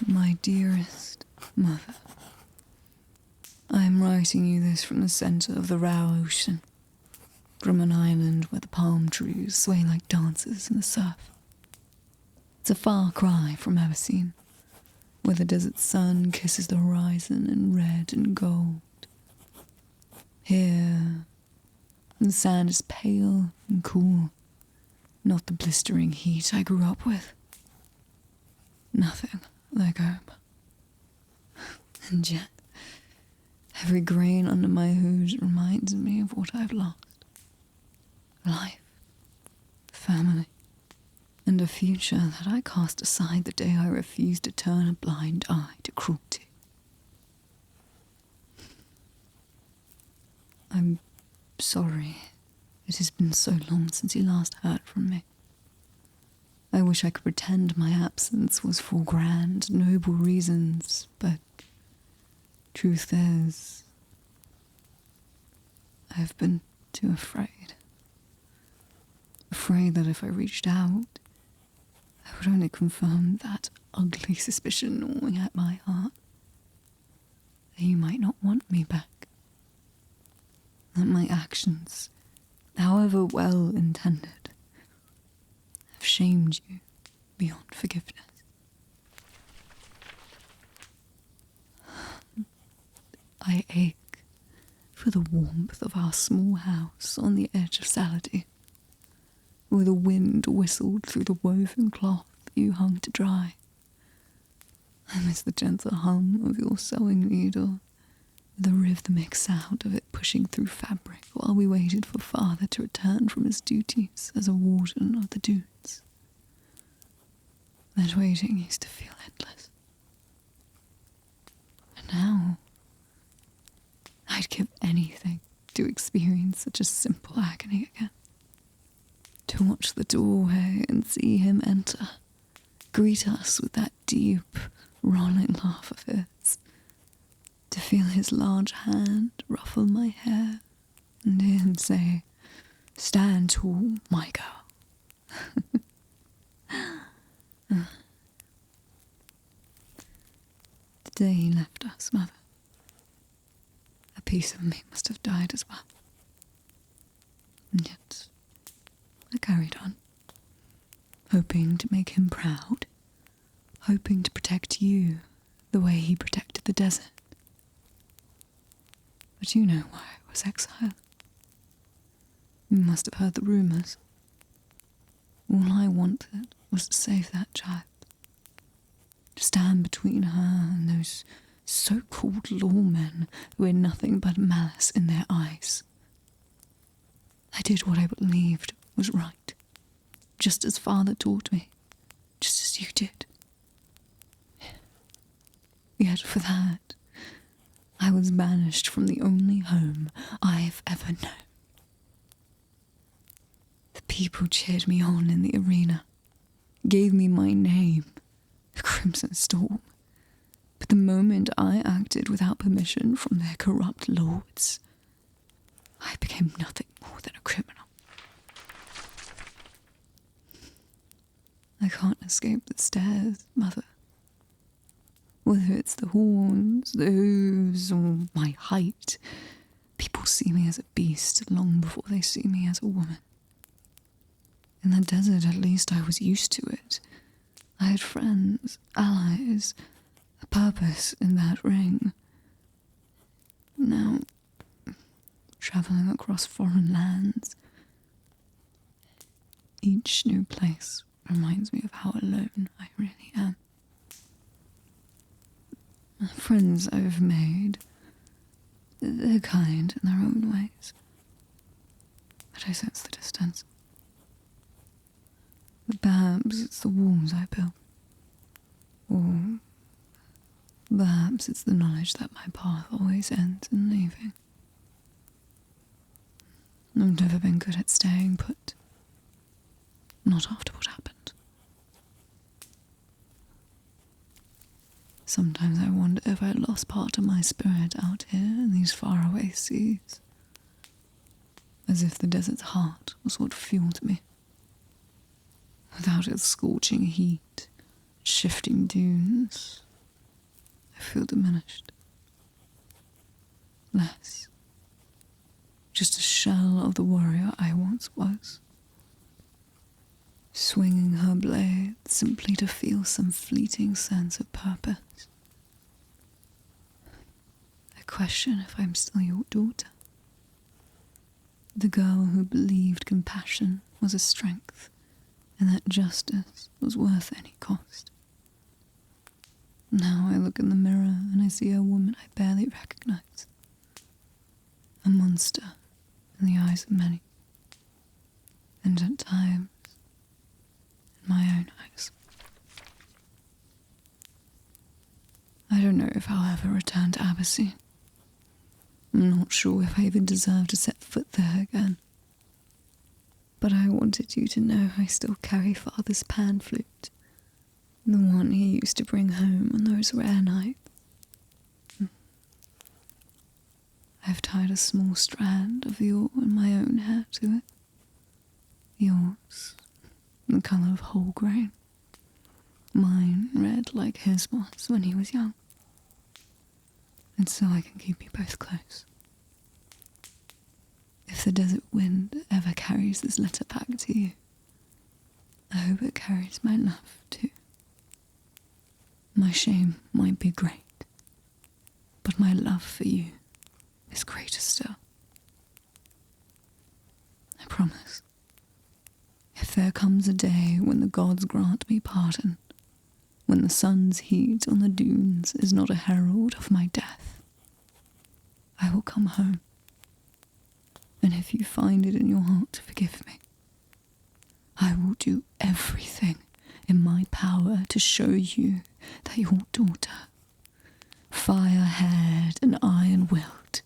My dearest mother, I am writing you this from the centre of the Rao Ocean, from an island where the palm trees sway like dancers in the surf. It's a far cry from Aberdeen, where the desert sun kisses the horizon in red and gold. Here, the sand is pale and cool, not the blistering heat I grew up with. Nothing like home. And yet, every grain under my hood reminds me of what I've lost. Life, family, and a future that I cast aside the day I refused to turn a blind eye to cruelty. I'm sorry. It has been so long since you last heard from me. I wish I could pretend my absence was for grand, noble reasons, but truth is, I've been too afraid. Afraid that if I reached out, I would only confirm that ugly suspicion gnawing at my heart, that you might not want me back. That my actions, however well intended, have shamed you beyond forgiveness. I ache for the warmth of our small house on the edge of Saladin, where the wind whistled through the woven cloth you hung to dry. I miss the gentle hum of your sewing needle, the rhythmic sound of it pushing through fabric while we waited for Father to return from his duties as a warden of the dunes. That waiting used to feel endless. And now, I'd give anything to experience such a simple agony again. To watch the doorway and see him enter, greet us with that deep, rolling laugh of his. To feel his large hand ruffle my hair and hear him say, "Stand tall, my girl." The day he left us, Mother, a piece of me must have died as well. And yet, I carried on, hoping to make him proud, hoping to protect you the way he protected the desert. But you know why I was exiled. You must have heard the rumours. All I wanted was to save that child. To stand between her and those so-called lawmen who had nothing but malice in their eyes. I did what I believed was right, just as Father taught me, just as you did. Yet for that, I was banished from the only home I've ever known. The people cheered me on in the arena, gave me my name, the Crimson Storm. But the moment I acted without permission from their corrupt lords, I became nothing more than a criminal. I can't escape the stares, Mother. Whether it's the horns, the hooves, or my height, people see me as a beast long before they see me as a woman. In the desert, at least, I was used to it. I had friends, allies, a purpose in that ring. Now, travelling across foreign lands, each new place reminds me of how alone I really am. The friends I've made, they're kind in their own ways, but I sense the distance. But perhaps it's the walls I built, or perhaps it's the knowledge that my path always ends in leaving. I've never been good at staying put, not after what happened. Sometimes I wonder if I lost part of my spirit out here in these faraway seas. As if the desert's heart was what fueled me. Without its scorching heat, shifting dunes, I feel diminished. Less. Just a shell of the warrior I once was. Swinging her blade simply to feel some fleeting sense of purpose. I question if I'm still your daughter. The girl who believed compassion was a strength, and that justice was worth any cost. Now I look in the mirror and I see a woman I barely recognize. A monster in the eyes of many, and at times, in my own eyes. I don't know if I'll ever return to Abyssin. I'm not sure if I even deserve to set foot there again. But I wanted you to know I still carry Father's pan flute, the one he used to bring home on those rare nights. I've tied a small strand of your and my own hair to it. Yours, the colour of whole grain. Mine red like his was when he was young. And so I can keep you both close. If the desert wind ever carries this letter back to you, I hope it carries my love too. My shame might be great, but my love for you is greater still. I promise. If there comes a day when the gods grant me pardon, when the sun's heat on the dunes is not a herald of my death, I will come home. And if you find it in your heart to forgive me, I will do everything in my power to show you that your daughter, fire-haired and iron-willed,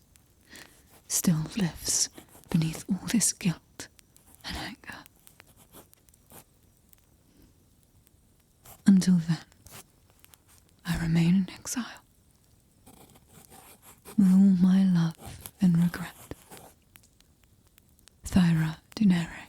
still lives beneath all this guilt and anger. Until then, I remain in exile, with all my love and regret. Thyra Dunerei.